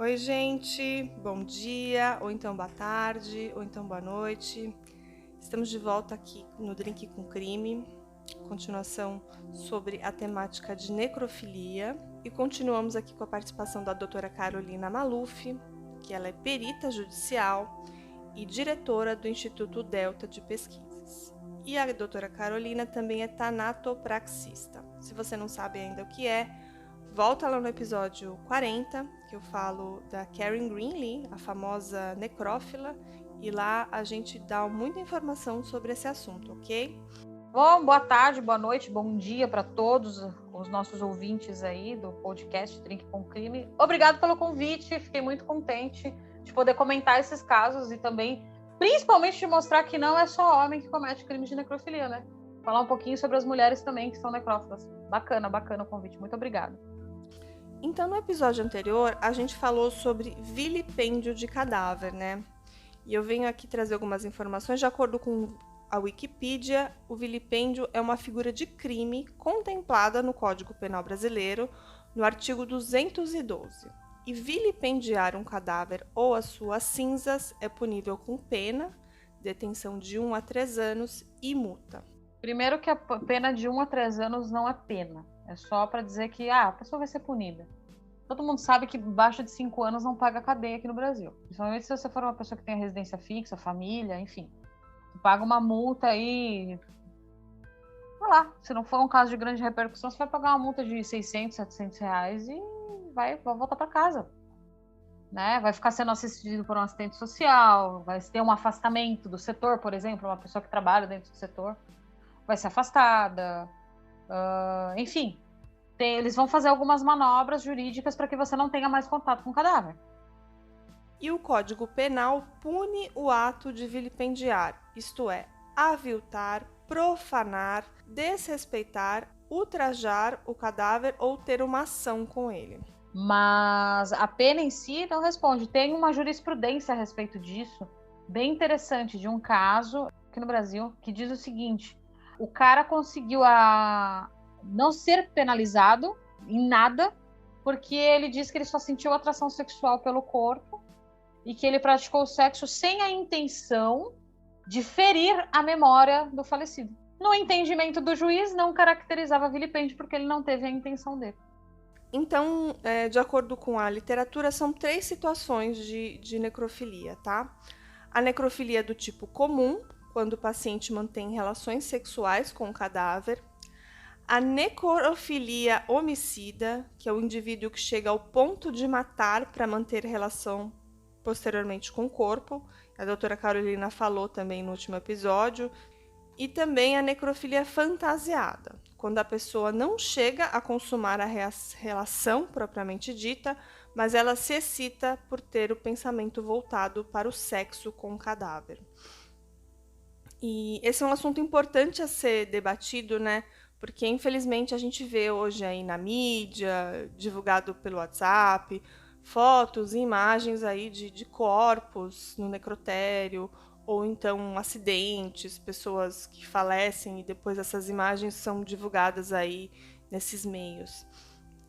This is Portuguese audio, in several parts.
Oi, gente, bom dia, ou então boa tarde, ou então boa noite. Estamos de volta aqui no Drink com Crime, continuação sobre a temática de necrofilia. E continuamos aqui com a participação da doutora Carolina Maluf, que ela é perita judicial e diretora do Instituto Delta de Pesquisas. E a doutora Carolina também é tanatopraxista. Se você não sabe ainda o que é, volta lá no episódio 40, que eu falo da Karen Greenlee, a famosa necrófila, e lá a gente dá muita informação sobre esse assunto, ok? Bom, boa tarde, boa noite, bom dia para todos os nossos ouvintes aí do podcast Drink com Crime. Obrigado pelo convite, fiquei muito contente de poder comentar esses casos e também, principalmente, de mostrar que não é só homem que comete crimes de necrofilia, né? Falar um pouquinho sobre as mulheres também que são necrófilas. Bacana o convite, muito obrigada. Então, no episódio anterior, a gente falou sobre vilipêndio de cadáver, né? E eu venho aqui trazer algumas informações. De acordo com a Wikipedia, o vilipêndio é uma figura de crime contemplada no Código Penal Brasileiro, no artigo 212. E vilipendiar um cadáver ou as suas cinzas é punível com pena, detenção de 1 a 3 anos e multa. Primeiro que a pena de 1 a 3 anos não é pena. É só para dizer que a pessoa vai ser punida. Todo mundo sabe que abaixo de 5 anos não paga cadeia aqui no Brasil. Principalmente se você for uma pessoa que tem residência fixa, família, enfim. Você paga uma multa aí... Sei lá, se não for um caso de grande repercussão, você vai pagar uma multa de 600, 700 reais e vai voltar para casa. Né? Vai ficar sendo assistido por um assistente social, vai ter um afastamento do setor, por exemplo, uma pessoa que trabalha dentro do setor vai ser afastada. Enfim, eles vão fazer algumas manobras jurídicas para que você não tenha mais contato com o cadáver. E o Código Penal pune o ato de vilipendiar, isto é, aviltar, profanar, desrespeitar, ultrajar o cadáver ou ter uma ação com ele. Mas a pena em si não responde. Tem uma jurisprudência a respeito disso, bem interessante, de um caso aqui no Brasil, que diz o seguinte: o cara conseguiu não ser penalizado em nada, porque ele diz que ele só sentiu atração sexual pelo corpo e que ele praticou o sexo sem a intenção de ferir a memória do falecido. No entendimento do juiz, não caracterizava vilipêndio porque ele não teve a intenção dele. Então, de acordo com a literatura, são 3 situações de necrofilia, tá? A necrofilia do tipo comum, quando o paciente mantém relações sexuais com o cadáver. A necrofilia homicida, que é o indivíduo que chega ao ponto de matar para manter relação posteriormente com o corpo. A doutora Carolina falou também no último episódio. E também a necrofilia fantasiada, quando a pessoa não chega a consumar a relação propriamente dita, mas ela se excita por ter o pensamento voltado para o sexo com o cadáver. E esse é um assunto importante a ser debatido, né? Porque infelizmente a gente vê hoje aí na mídia, divulgado pelo WhatsApp, fotos e imagens aí de corpos no necrotério, ou então acidentes, pessoas que falecem e depois essas imagens são divulgadas aí nesses meios.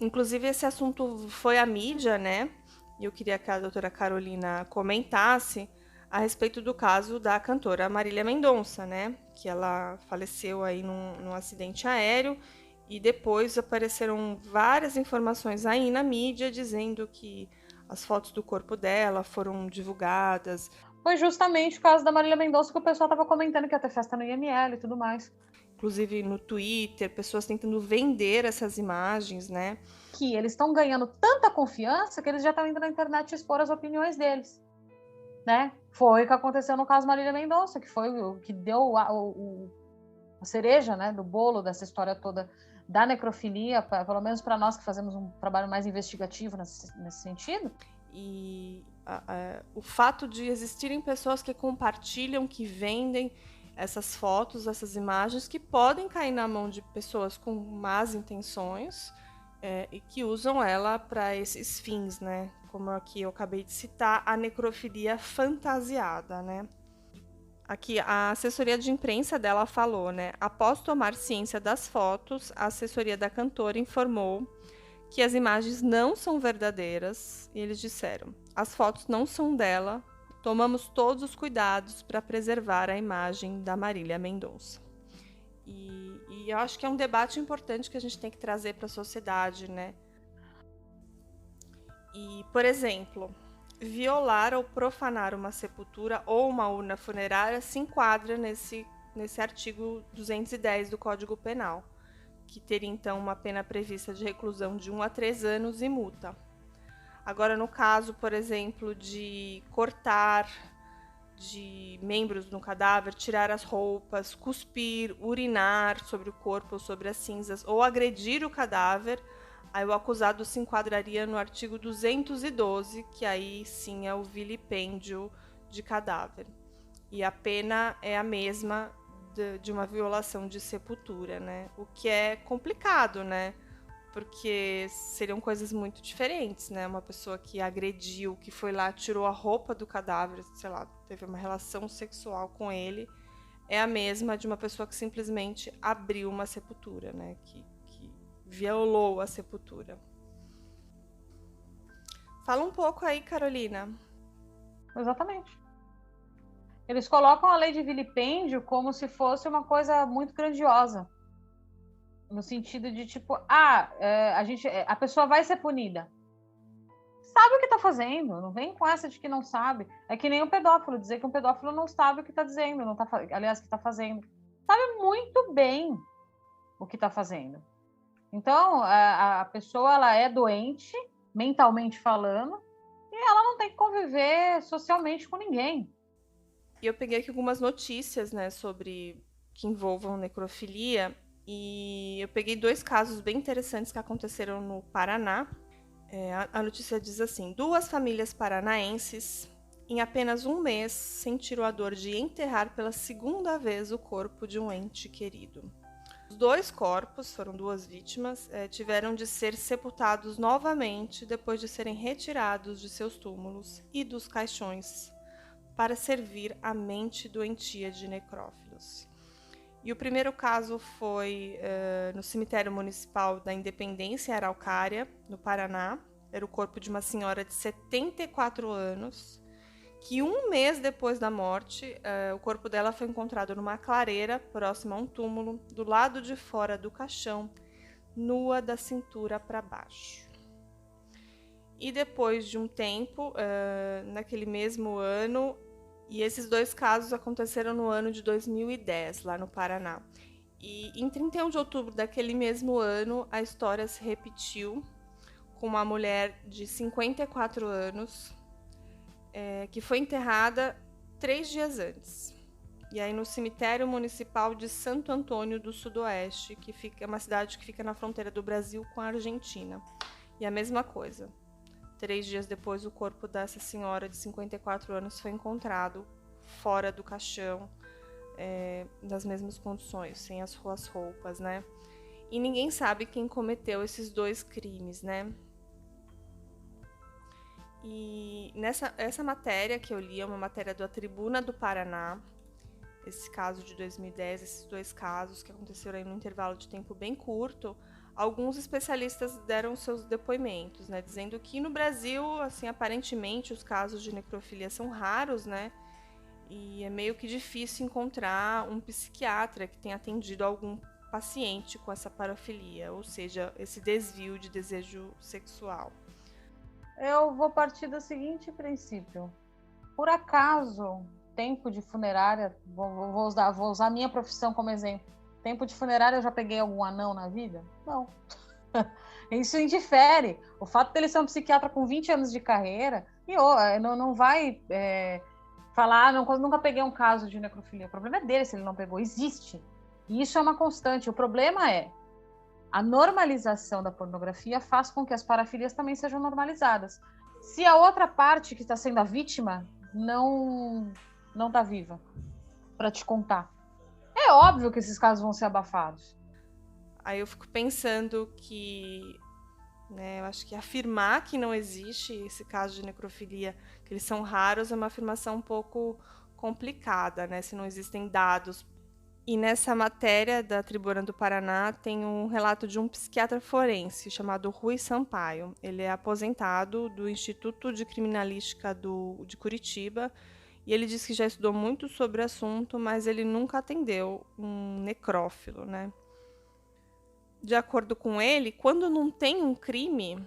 Inclusive esse assunto foi à mídia, né? E eu queria que a doutora Carolina comentasse a respeito do caso da cantora Marília Mendonça, né? Que ela faleceu aí num acidente aéreo e depois apareceram várias informações aí na mídia dizendo que as fotos do corpo dela foram divulgadas. Foi justamente o caso da Marília Mendonça que o pessoal estava comentando que ia ter festa no IML e tudo mais. Inclusive no Twitter, pessoas tentando vender essas imagens, né? Que eles estão ganhando tanta confiança que eles já estão indo na internet expor as opiniões deles, né? Foi o que aconteceu no caso Marília Mendonça, que foi o que deu a cereja, né, do bolo dessa história toda da necrofilia, pelo menos para nós que fazemos um trabalho mais investigativo nesse sentido. E o fato de existirem pessoas que compartilham, que vendem essas fotos, essas imagens, que podem cair na mão de pessoas com más intenções e que usam ela para esses fins, né? Como aqui eu acabei de citar, a necrofilia fantasiada, né? Aqui, a assessoria de imprensa dela falou, né? Após tomar ciência das fotos, a assessoria da cantora informou que as imagens não são verdadeiras, e eles disseram: as fotos não são dela, tomamos todos os cuidados para preservar a imagem da Marília Mendonça. E eu acho que é um debate importante que a gente tem que trazer para a sociedade, né? E, por exemplo, violar ou profanar uma sepultura ou uma urna funerária se enquadra nesse artigo 210 do Código Penal, que teria então uma pena prevista de reclusão de 1 a 3 anos e multa. Agora, no caso, por exemplo, de cortar de membros no cadáver, tirar as roupas, cuspir, urinar sobre o corpo ou sobre as cinzas ou agredir o cadáver, aí o acusado se enquadraria no artigo 212, que aí sim é o vilipêndio de cadáver. E a pena é a mesma de uma violação de sepultura, né? O que é complicado, né? Porque seriam coisas muito diferentes, né? Uma pessoa que agrediu, que foi lá, tirou a roupa do cadáver, sei lá, teve uma relação sexual com ele, é a mesma de uma pessoa que simplesmente abriu uma sepultura, né? Que violou a sepultura. Fala um pouco aí, Carolina. Exatamente. Eles colocam a lei de vilipêndio como se fosse uma coisa muito grandiosa. No sentido de tipo, a pessoa vai ser punida. Sabe o que está fazendo, não vem com essa de que não sabe. É que nem um pedófilo, dizer que um pedófilo não sabe o que está dizendo, não tá, aliás, o que está fazendo. Sabe muito bem o que está fazendo. Então, a pessoa ela é doente, mentalmente falando, e ela não tem que conviver socialmente com ninguém. E eu peguei aqui algumas notícias, né, sobre que envolvam necrofilia, e eu peguei 2 casos bem interessantes que aconteceram no Paraná. A notícia diz assim: 2 famílias paranaenses, em apenas 1 mês, sentiram a dor de enterrar pela 2ª vez o corpo de um ente querido. Os 2 corpos, foram 2 vítimas, tiveram de ser sepultados novamente depois de serem retirados de seus túmulos e dos caixões para servir a mente doentia de necrófilos. E o primeiro caso foi no cemitério municipal da Independência, em Araucária, no Paraná. Era o corpo de uma senhora de 74 anos, que 1 mês depois da morte, o corpo dela foi encontrado numa clareira próxima a um túmulo, do lado de fora do caixão, nua da cintura para baixo. E depois de um tempo, naquele mesmo ano, e esses 2 casos aconteceram no ano de 2010, lá no Paraná. E em 31 de outubro daquele mesmo ano, a história se repetiu com uma mulher de 54 anos, que foi enterrada 3 dias antes. E aí no cemitério municipal de Santo Antônio do Sudoeste, que é uma cidade que fica na fronteira do Brasil com a Argentina. E a mesma coisa. 3 dias depois, o corpo dessa senhora de 54 anos foi encontrado fora do caixão, nas mesmas condições, sem as roupas, né? E ninguém sabe quem cometeu esses 2 crimes, né? E essa matéria que eu li é uma matéria da Tribuna do Paraná, esse caso de 2010, esses 2 casos que aconteceram aí num intervalo de tempo bem curto. Alguns especialistas deram seus depoimentos, né, dizendo que no Brasil, assim, aparentemente os casos de necrofilia são raros, né, e é meio que difícil encontrar um psiquiatra que tenha atendido algum paciente com essa parafilia, ou seja, esse desvio de desejo sexual. Eu vou partir do seguinte princípio: por acaso, tempo de funerária, vou usar a minha profissão como exemplo. Tempo de funerária, eu já peguei algum anão na vida? Não. Isso indifere. O fato dele ser um psiquiatra com 20 anos de carreira, não vai falar, nunca peguei um caso de necrofilia. O problema é dele se ele não pegou. Existe. E isso é uma constante. O problema é a normalização da pornografia faz com que as parafilias também sejam normalizadas. Se a outra parte que está sendo a vítima não está viva para te contar, é óbvio que esses casos vão ser abafados. Aí eu fico pensando que, né, eu acho que afirmar que não existe esse caso de necrofilia, que eles são raros, é uma afirmação um pouco complicada, né? Se não existem dados E nessa matéria da Tribuna do Paraná tem um relato de um psiquiatra forense chamado Rui Sampaio. Ele é aposentado do Instituto de Criminalística de Curitiba e ele diz que já estudou muito sobre o assunto, mas ele nunca atendeu um necrófilo, né? De acordo com ele, quando não tem um crime,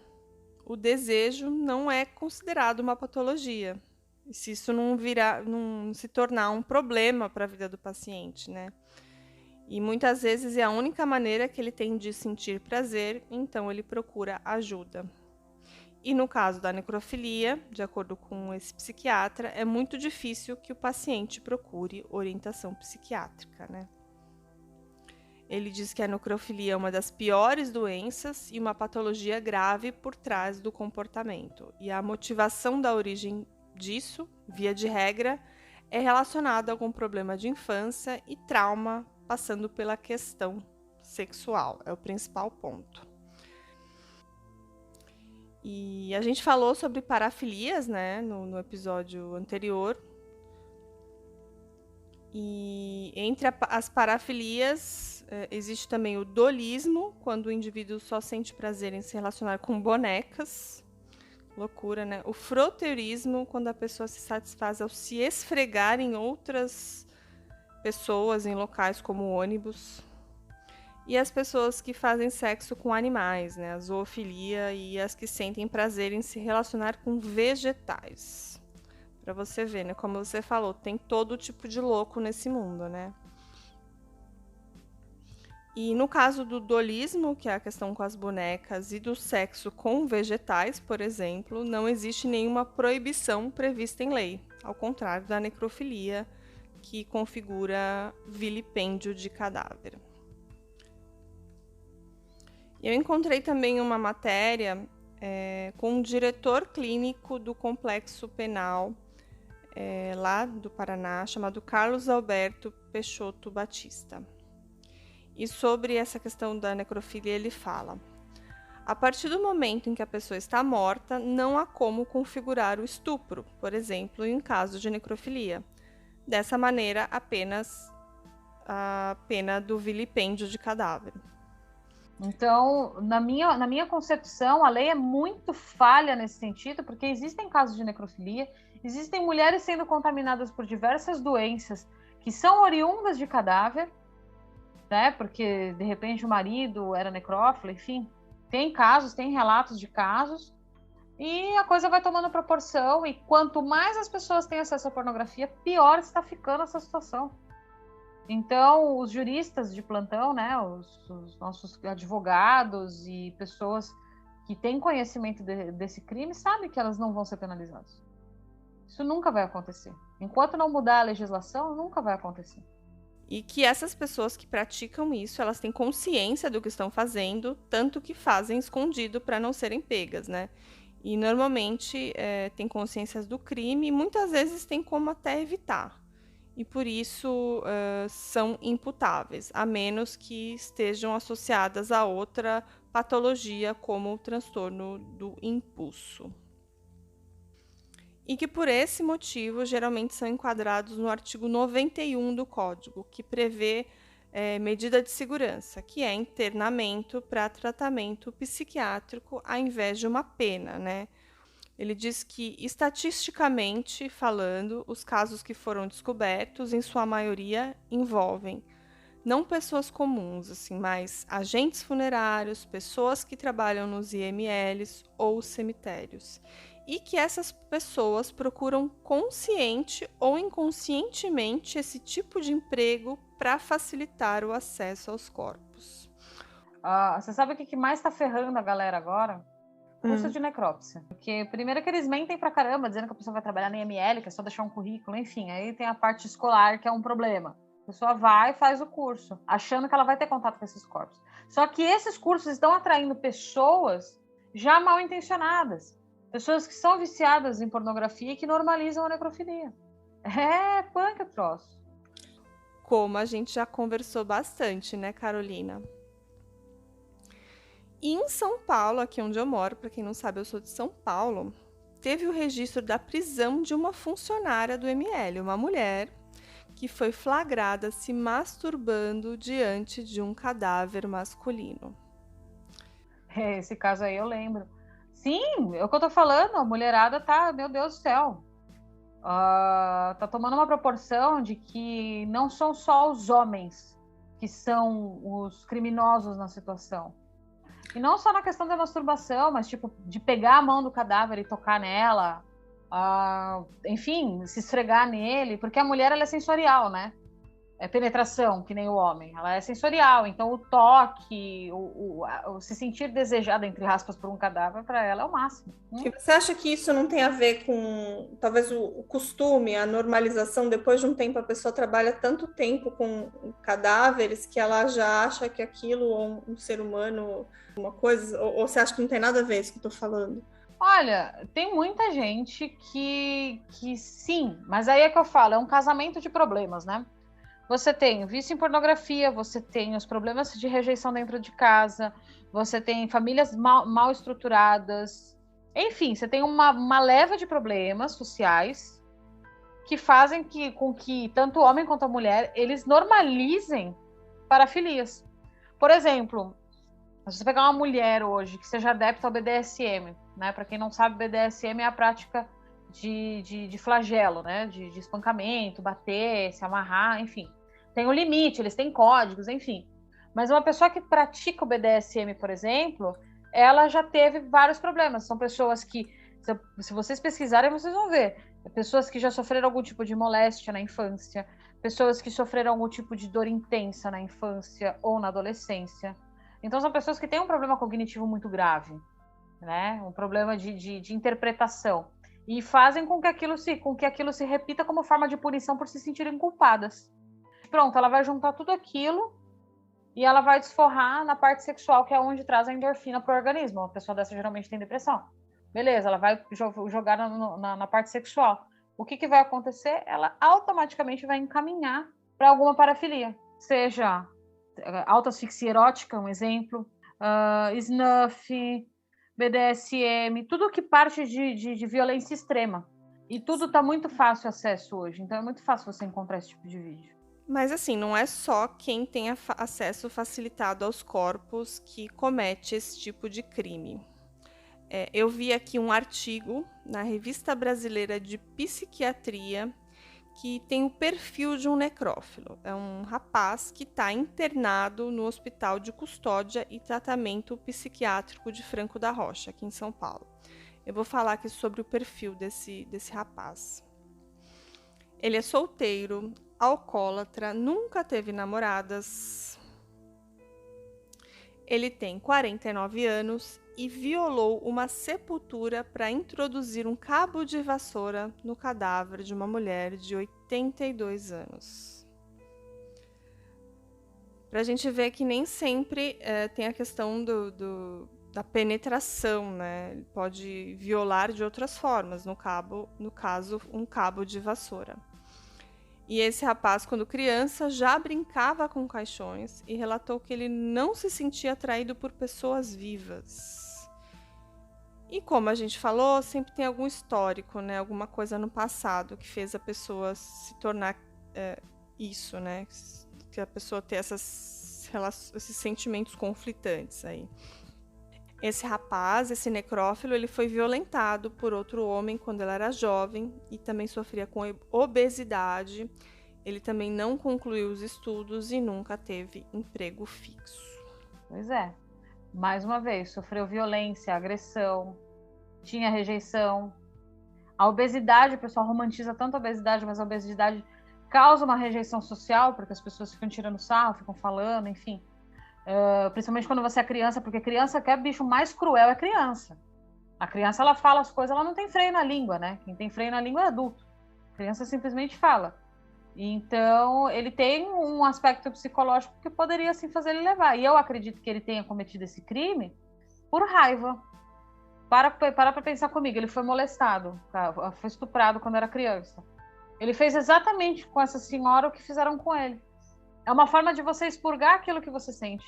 o desejo não é considerado uma patologia. E se isso não se tornar um problema para a vida do paciente, né? E muitas vezes é a única maneira que ele tem de sentir prazer, então ele procura ajuda. E no caso da necrofilia, de acordo com esse psiquiatra, é muito difícil que o paciente procure orientação psiquiátrica, né? Ele diz que a necrofilia é uma das piores doenças e uma patologia grave por trás do comportamento. E a motivação da origem disso, via de regra, é relacionada a algum problema de infância e trauma, passando pela questão sexual. É o principal ponto. E a gente falou sobre parafilias, né, no episódio anterior. E entre as parafilias, existe também o dolismo, quando o indivíduo só sente prazer em se relacionar com bonecas. Loucura, né? O froteurismo, quando a pessoa se satisfaz ao se esfregar em outras pessoas, em locais como ônibus. E as pessoas que fazem sexo com animais, né? A zoofilia e as que sentem prazer em se relacionar com vegetais. Pra você ver, né? Como você falou, tem todo tipo de louco nesse mundo, né? E no caso do dolismo, que é a questão com as bonecas, e do sexo com vegetais, por exemplo, não existe nenhuma proibição prevista em lei, ao contrário da necrofilia, que configura vilipêndio de cadáver. Eu encontrei também uma matéria com um diretor clínico do Complexo Penal lá do Paraná, chamado Carlos Alberto Peixoto Batista. E sobre essa questão da necrofilia ele fala: a partir do momento em que a pessoa está morta, não há como configurar o estupro, por exemplo, em caso de necrofilia. Dessa maneira, apenas a pena do vilipêndio de cadáver. Então, na minha concepção, a lei é muito falha nesse sentido, porque existem casos de necrofilia, existem mulheres sendo contaminadas por diversas doenças que são oriundas de cadáver, né? Porque, de repente, o marido era necrófilo, enfim. Tem casos, tem relatos de casos, e a coisa vai tomando proporção, e quanto mais as pessoas têm acesso à pornografia, pior está ficando essa situação. Então, os juristas de plantão, né, os nossos advogados e pessoas que têm conhecimento desse crime, sabem que elas não vão ser penalizadas. Isso nunca vai acontecer. Enquanto não mudar a legislação, nunca vai acontecer. E que essas pessoas que praticam isso, elas têm consciência do que estão fazendo, tanto que fazem escondido para não serem pegas, né? E normalmente têm consciências do crime e muitas vezes tem como até evitar. E por isso são imputáveis, a menos que estejam associadas a outra patologia, como o transtorno do impulso. E que por esse motivo geralmente são enquadrados no artigo 91 do Código, que prevê medida de segurança, que é internamento para tratamento psiquiátrico ao invés de uma pena, né? Ele diz que, estatisticamente falando, os casos que foram descobertos, em sua maioria, envolvem não pessoas comuns, assim, mas agentes funerários, pessoas que trabalham nos IMLs ou cemitérios. E que essas pessoas procuram consciente ou inconscientemente esse tipo de emprego para facilitar o acesso aos corpos. Você sabe o que mais está ferrando a galera agora? Curso de necrópsia. Porque primeiro que eles mentem pra caramba, dizendo que a pessoa vai trabalhar na IML, que é só deixar um currículo, enfim. Aí tem a parte escolar, que é um problema. A pessoa vai e faz o curso, achando que ela vai ter contato com esses corpos. Só que esses cursos estão atraindo pessoas já mal intencionadas. Pessoas que são viciadas em pornografia e que normalizam a necrofilia. É punk o troço. Como a gente já conversou bastante, né, Carolina? E em São Paulo, aqui onde eu moro, para quem não sabe, eu sou de São Paulo, teve o registro da prisão de uma funcionária do ML, uma mulher que foi flagrada se masturbando diante de um cadáver masculino. Esse caso aí eu lembro. Sim, é o que eu tô falando, a mulherada tá, meu Deus do céu, tá tomando uma proporção de que não são só os homens que são os criminosos na situação. E não só na questão da masturbação, mas tipo, de pegar a mão do cadáver e tocar nela, enfim, se esfregar nele, porque a mulher ela é sensorial, né? É penetração, que nem o homem. Ela é sensorial, então o toque, o se sentir desejada, entre aspas, por um cadáver, para ela é o máximo. E você acha que isso não tem a ver com, talvez, o costume, a normalização? Depois de um tempo, a pessoa trabalha tanto tempo com cadáveres que ela já acha que aquilo é um ser humano, uma coisa? Ou você acha que não tem nada a ver isso que eu tô falando? Olha, tem muita gente que sim, mas aí é que eu falo, é um casamento de problemas, né? Você tem o vício em pornografia, você tem os problemas de rejeição dentro de casa, você tem famílias mal estruturadas. Enfim, você tem uma leva de problemas sociais que fazem com que tanto o homem quanto a mulher, eles normalizem parafilias. Por exemplo, se você pegar uma mulher hoje que seja adepta ao BDSM, né? Para quem não sabe, BDSM é a prática de flagelo, né? De espancamento, bater, se amarrar, enfim. Tem um limite, eles têm códigos, enfim. Mas uma pessoa que pratica o BDSM, por exemplo, ela já teve vários problemas. São pessoas que, se vocês pesquisarem, vocês vão ver. Pessoas que já sofreram algum tipo de moléstia na infância, pessoas que sofreram algum tipo de dor intensa na infância ou na adolescência. Então, são pessoas que têm um problema cognitivo muito grave, né? Um problema de interpretação. E fazem com que aquilo se repita como forma de punição por se sentirem culpadas. Pronto, ela vai juntar tudo aquilo e ela vai desforrar na parte sexual, que é onde traz a endorfina para o organismo. Uma pessoa dessa geralmente tem depressão. Beleza, ela vai jogar na parte sexual. O que vai acontecer? Ela automaticamente vai encaminhar para alguma parafilia. Seja autoasfixia erótica, um exemplo, snuff, BDSM, tudo que parte de violência extrema. E tudo está muito fácil acesso hoje, então é muito fácil você encontrar esse tipo de vídeo. Mas assim, não é só quem tem acesso facilitado aos corpos que comete esse tipo de crime. Eu vi aqui um artigo na Revista Brasileira de Psiquiatria que tem o perfil de um necrófilo. É um rapaz que está internado no Hospital de Custódia e Tratamento Psiquiátrico de Franco da Rocha, aqui em São Paulo. Eu vou falar aqui sobre o perfil desse rapaz. Ele é solteiro, alcoólatra, nunca teve namoradas. Ele tem 49 anos e violou uma sepultura para introduzir um cabo de vassoura no cadáver de uma mulher de 82 anos. Para a gente ver que nem sempre tem a questão da penetração, né? Ele pode violar de outras formas, no caso, um cabo de vassoura. E esse rapaz, quando criança, já brincava com caixões e relatou que ele não se sentia atraído por pessoas vivas. E como a gente falou, sempre tem algum histórico, né? Alguma coisa no passado que fez a pessoa se tornar isso, né? Que a pessoa ter esses sentimentos conflitantes aí. Esse rapaz, esse necrófilo, ele foi violentado por outro homem quando ele era jovem e também sofria com obesidade. Ele também não concluiu os estudos e nunca teve emprego fixo. Pois é. Mais uma vez, sofreu violência, agressão, tinha rejeição. A obesidade, o pessoal romantiza tanto a obesidade, mas a obesidade causa uma rejeição social, porque as pessoas ficam tirando sarro, ficam falando, enfim. Principalmente quando você é criança, porque criança, que é bicho mais cruel é criança. A criança, ela fala as coisas, ela não tem freio na língua, né? Quem tem freio na língua é adulto. A criança simplesmente fala. Então, ele tem um aspecto psicológico que poderia, assim, fazer ele levar. E eu acredito que ele tenha cometido esse crime por raiva. Para pensar comigo, ele foi molestado, foi estuprado quando era criança. Ele fez exatamente com essa senhora o que fizeram com ele. É uma forma de você expurgar aquilo que você sente,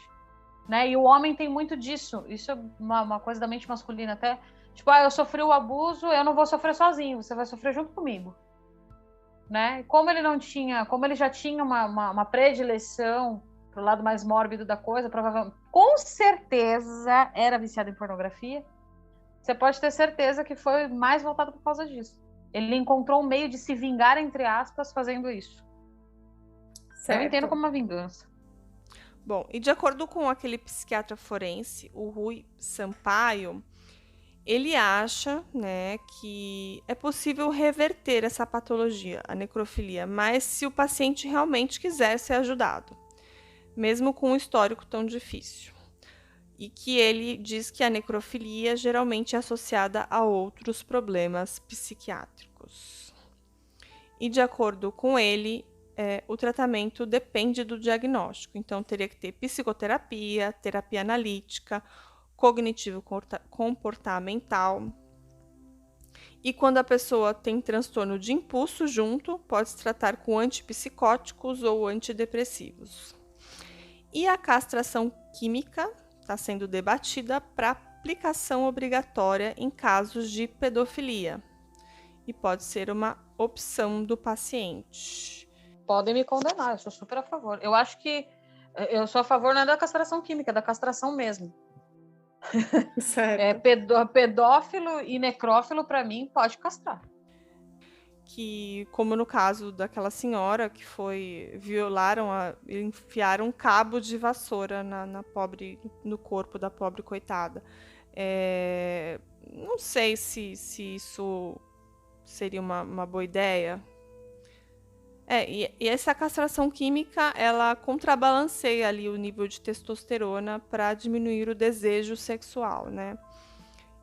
né? E o homem tem muito disso. Isso é uma coisa da mente masculina até. Tipo, eu sofri o abuso, eu não vou sofrer sozinho, você vai sofrer junto comigo. né? Como ele já tinha uma predileção pro lado mais mórbido da coisa, provavelmente, com certeza era viciado em pornografia. Você pode ter certeza que foi mais voltado por causa disso. Ele encontrou um meio de se vingar, entre aspas, fazendo isso. Certo. Eu entendo como uma vingança. Bom, e de acordo com aquele psiquiatra forense, o Rui Sampaio, ele acha, né, que é possível reverter essa patologia, a necrofilia, mas se o paciente realmente quiser ser ajudado, mesmo com um histórico tão difícil. E que ele diz que a necrofilia geralmente é associada a outros problemas psiquiátricos. E de acordo com ele, o tratamento depende do diagnóstico. Então, teria que ter psicoterapia, terapia analítica, cognitivo-comportamental. E quando a pessoa tem transtorno de impulso junto, pode se tratar com antipsicóticos ou antidepressivos. E a castração química está sendo debatida para aplicação obrigatória em casos de pedofilia. E pode ser uma opção do paciente. Podem me condenar, eu sou super a favor. Eu acho que eu sou a favor não é da castração química, é da castração mesmo. Certo. Pedófilo e necrófilo, para mim, pode castrar. Que, como no caso daquela senhora que enfiaram um cabo de vassoura no corpo da pobre coitada. Não sei se isso seria uma boa ideia. E essa castração química, ela contrabalanceia ali o nível de testosterona para diminuir o desejo sexual, né?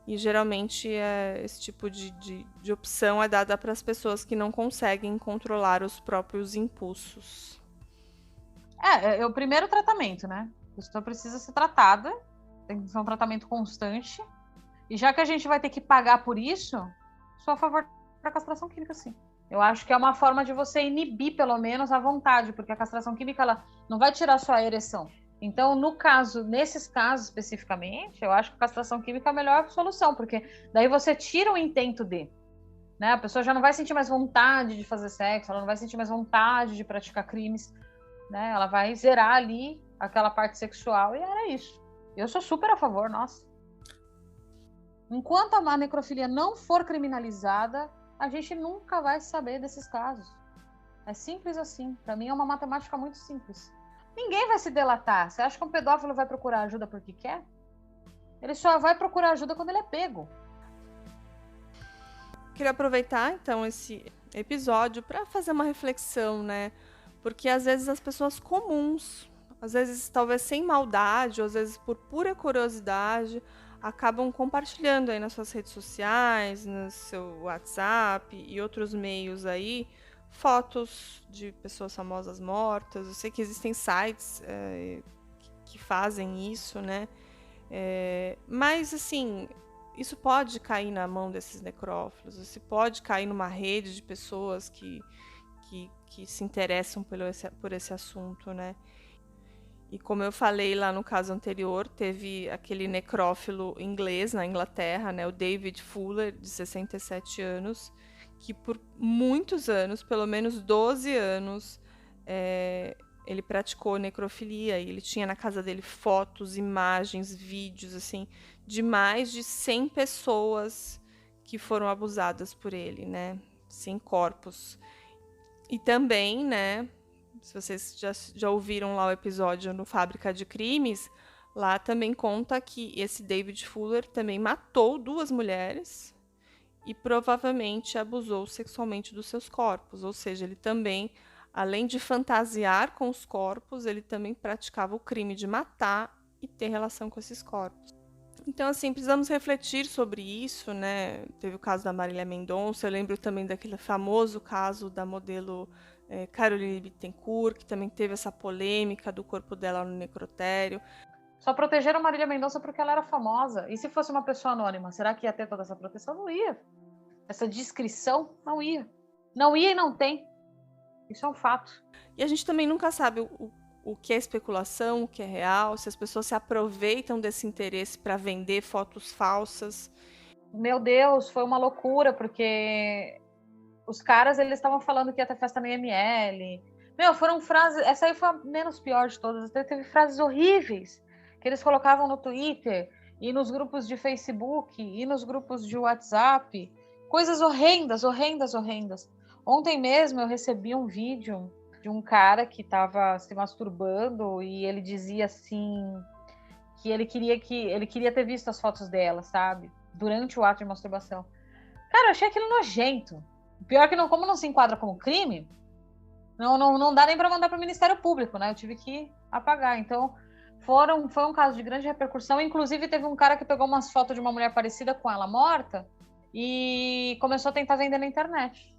E geralmente esse tipo de opção é dada para as pessoas que não conseguem controlar os próprios impulsos. É o primeiro tratamento, né? A pessoa precisa ser tratada, tem que ser um tratamento constante. E já que a gente vai ter que pagar por isso, sou a favor da castração química, sim. Eu acho que é uma forma de você inibir, pelo menos, a vontade, porque a castração química ela não vai tirar sua ereção. Então, nesses casos especificamente, eu acho que a castração química é a melhor solução, porque daí você tira o intento de, né? A pessoa já não vai sentir mais vontade de fazer sexo, ela não vai sentir mais vontade de praticar crimes, né? Ela vai zerar ali aquela parte sexual e era isso. Eu sou super a favor, nossa. Enquanto a necrofilia não for criminalizada, a gente nunca vai saber desses casos. É simples assim. Para mim é uma matemática muito simples. Ninguém vai se delatar. Você acha que um pedófilo vai procurar ajuda porque quer? Ele só vai procurar ajuda quando ele é pego. Queria aproveitar, então, esse episódio para fazer uma reflexão, né? Porque às vezes as pessoas comuns, às vezes talvez sem maldade, ou às vezes por pura curiosidade, acabam compartilhando aí nas suas redes sociais, no seu WhatsApp e outros meios aí, fotos de pessoas famosas mortas. Eu sei que existem sites que fazem isso, né? Mas, assim, isso pode cair na mão desses necrófilos, isso pode cair numa rede de pessoas que se interessam por esse assunto, né? E como eu falei lá no caso anterior, teve aquele necrófilo inglês na Inglaterra, né, o David Fuller, de 67 anos, que por muitos anos, pelo menos 12 anos, ele praticou necrofilia. E ele tinha na casa dele fotos, imagens, vídeos, assim, de mais de 100 pessoas que foram abusadas por ele, né? 100 corpos. E também, né, se vocês já ouviram lá o episódio no Fábrica de Crimes, lá também conta que esse David Fuller também matou 2 mulheres e provavelmente abusou sexualmente dos seus corpos. Ou seja, ele também, além de fantasiar com os corpos, ele também praticava o crime de matar e ter relação com esses corpos. Então, assim, precisamos refletir sobre isso, né? Teve o caso da Marília Mendonça, eu lembro também daquele famoso caso da modelo Caroline Bittencourt, que também teve essa polêmica do corpo dela no necrotério. Só protegeram Marília Mendonça porque ela era famosa. E se fosse uma pessoa anônima, será que ia ter toda essa proteção? Não ia. Essa descrição, não ia. Não ia e não tem. Isso é um fato. E a gente também nunca sabe o que é especulação, o que é real, se as pessoas se aproveitam desse interesse para vender fotos falsas. Meu Deus, foi uma loucura, porque os caras, eles estavam falando que ia ter festa na IML. Meu, foram frases... Essa aí foi a menos pior de todas. Teve frases horríveis que eles colocavam no Twitter e nos grupos de Facebook e nos grupos de WhatsApp. Coisas horrendas, horrendas, horrendas. Ontem mesmo eu recebi um vídeo de um cara que estava se masturbando e ele dizia assim que ele queria ter visto as fotos dela, sabe? Durante o ato de masturbação. Cara, eu achei aquilo nojento. Pior que como não se enquadra como crime, não dá nem para mandar para o Ministério Público, né? Eu tive que apagar. Então, foi um caso de grande repercussão. Inclusive, teve um cara que pegou umas fotos de uma mulher parecida com ela morta e começou a tentar vender na internet.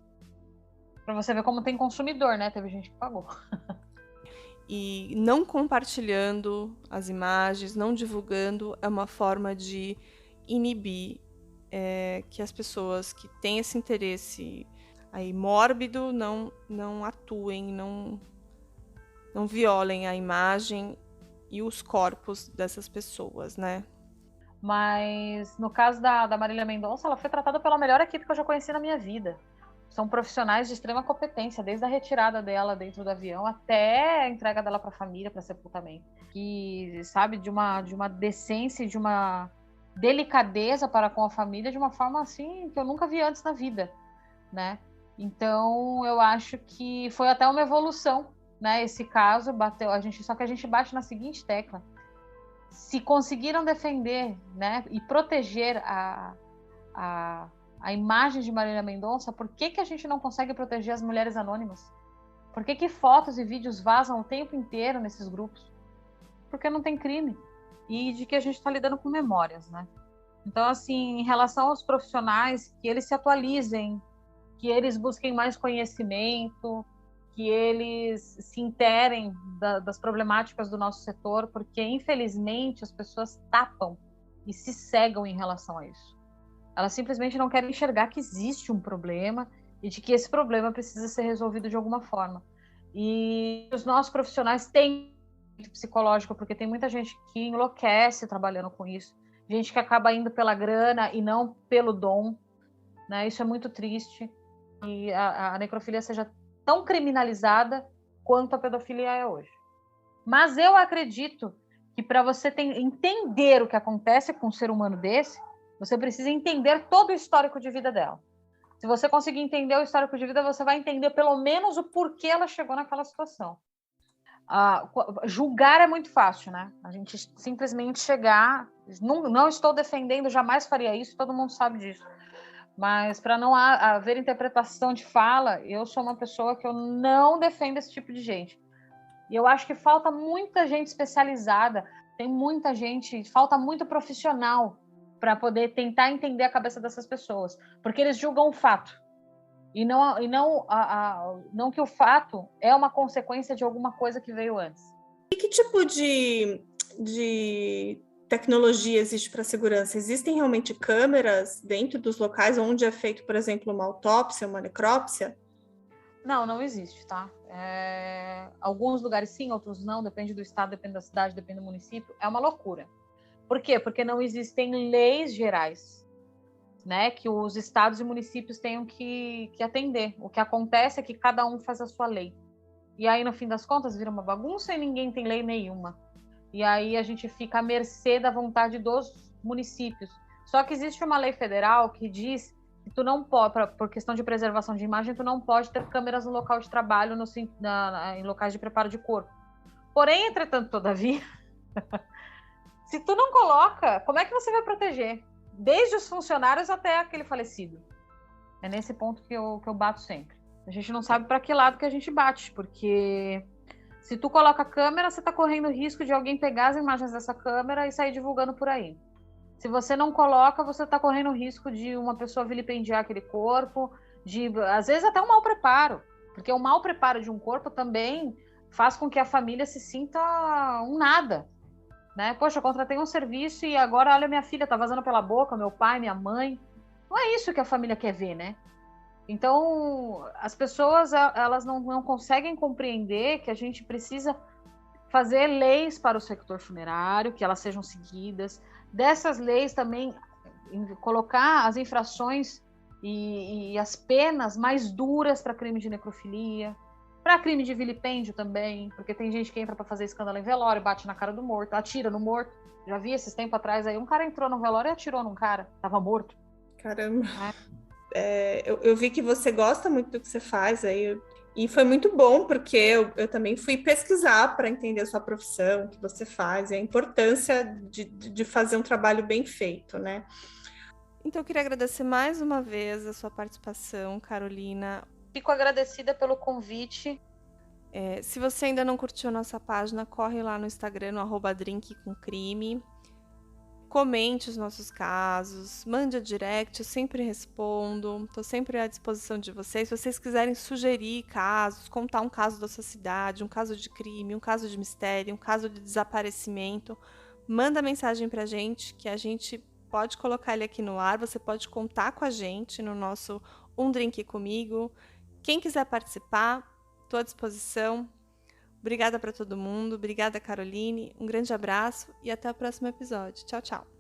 Para você ver como tem consumidor, né? Teve gente que pagou. E não compartilhando as imagens, não divulgando, é uma forma de inibir que as pessoas que têm esse interesse aí mórbido não atuem, não violem a imagem e os corpos dessas pessoas, né? Mas no caso da Marília Mendonça, ela foi tratada pela melhor equipe que eu já conheci na minha vida. São profissionais de extrema competência, desde a retirada dela dentro do avião até a entrega dela para a família, para sepultamento. E, sabe, de uma decência e de uma delicadeza para com a família de uma forma assim que eu nunca vi antes na vida, né? Então, eu acho que foi até uma evolução, né? Esse caso bateu só que a gente bate na seguinte tecla: se conseguiram defender, né, e proteger a imagem de Marília Mendonça, por que a gente não consegue proteger as mulheres anônimas? Por que fotos e vídeos vazam o tempo inteiro nesses grupos? Porque não tem crime. E de que a gente está lidando com memórias, né? Então, assim, em relação aos profissionais, que eles se atualizem, que eles busquem mais conhecimento, que eles se interem das problemáticas do nosso setor, porque, infelizmente, as pessoas tapam e se cegam em relação a isso. Elas simplesmente não querem enxergar que existe um problema e de que esse problema precisa ser resolvido de alguma forma. E os nossos profissionais têm psicológico, porque tem muita gente que enlouquece trabalhando com isso, gente que acaba indo pela grana e não pelo dom, né? Isso é muito triste. E a necrofilia seja tão criminalizada quanto a pedofilia é hoje. Mas eu acredito que para você entender o que acontece com um ser humano desse, você precisa entender todo o histórico de vida dela. Se você conseguir entender o histórico de vida, você vai entender pelo menos o porquê ela chegou naquela situação. Julgar é muito fácil, né? A gente simplesmente chegar... Não estou defendendo, jamais faria isso, todo mundo sabe disso. Mas para não haver interpretação de fala, eu sou uma pessoa que eu não defendo esse tipo de gente. E eu acho que falta muita gente especializada, tem muita gente, falta muito profissional para poder tentar entender a cabeça dessas pessoas, porque eles julgam o fato e não que o fato é uma consequência de alguma coisa que veio antes. E que tipo de tecnologia existe para segurança? Existem realmente câmeras dentro dos locais onde é feito, por exemplo, uma autópsia, uma necrópsia? Não existe, tá? Alguns lugares sim, outros não, depende do estado, depende da cidade, depende do município. É uma loucura. Por quê? Porque não existem leis gerais, né, que os estados e municípios tenham que atender. O que acontece é que cada um faz a sua lei. E aí, no fim das contas, vira uma bagunça e ninguém tem lei nenhuma. E aí a gente fica à mercê da vontade dos municípios. Só que existe uma lei federal que diz que tu não pode, por questão de preservação de imagem, tu não pode ter câmeras no local de trabalho, em locais de preparo de corpo. Porém, entretanto, todavia... Se tu não coloca, como é que você vai proteger? Desde os funcionários até aquele falecido. É nesse ponto que eu bato sempre. A gente não sabe para que lado que a gente bate, porque se tu coloca a câmera, você está correndo o risco de alguém pegar as imagens dessa câmera e sair divulgando por aí. Se você não coloca, você está correndo o risco de uma pessoa vilipendiar aquele corpo, às vezes até um mau preparo, porque o mau preparo de um corpo também faz com que a família se sinta um nada. Né? Poxa, eu contratei um serviço e agora, olha, minha filha tá vazando pela boca, meu pai, minha mãe. Não é isso que a família quer ver, né? Então, as pessoas, elas não conseguem compreender que a gente precisa fazer leis para o sector funerário, que elas sejam seguidas. Dessas leis também, colocar as infrações e as penas mais duras para crime de necrofilia, para crime de vilipêndio também, porque tem gente que entra para fazer escândalo em velório, bate na cara do morto, atira no morto. Já vi esses tempos atrás aí, um cara entrou no velório e atirou num cara, tava morto. Caramba. Eu vi que você gosta muito do que você faz aí, e foi muito bom, porque eu também fui pesquisar para entender a sua profissão, o que você faz, e a importância de fazer um trabalho bem feito, né? Então, eu queria agradecer mais uma vez a sua participação, Carolina. Fico agradecida pelo convite. Se você ainda não curtiu a nossa página, corre lá no Instagram, no @drinkcomcrime. Comente os nossos casos, mande a direct, eu sempre respondo, estou sempre à disposição de vocês. Se vocês quiserem sugerir casos, contar um caso da sua cidade, um caso de crime, um caso de mistério, um caso de desaparecimento, manda mensagem pra gente, que a gente pode colocar ele aqui no ar. Você pode contar com a gente no nosso Um Drink Comigo. Quem quiser participar, estou à disposição. Obrigada para todo mundo, obrigada, Caroline, um grande abraço e até o próximo episódio. Tchau, tchau!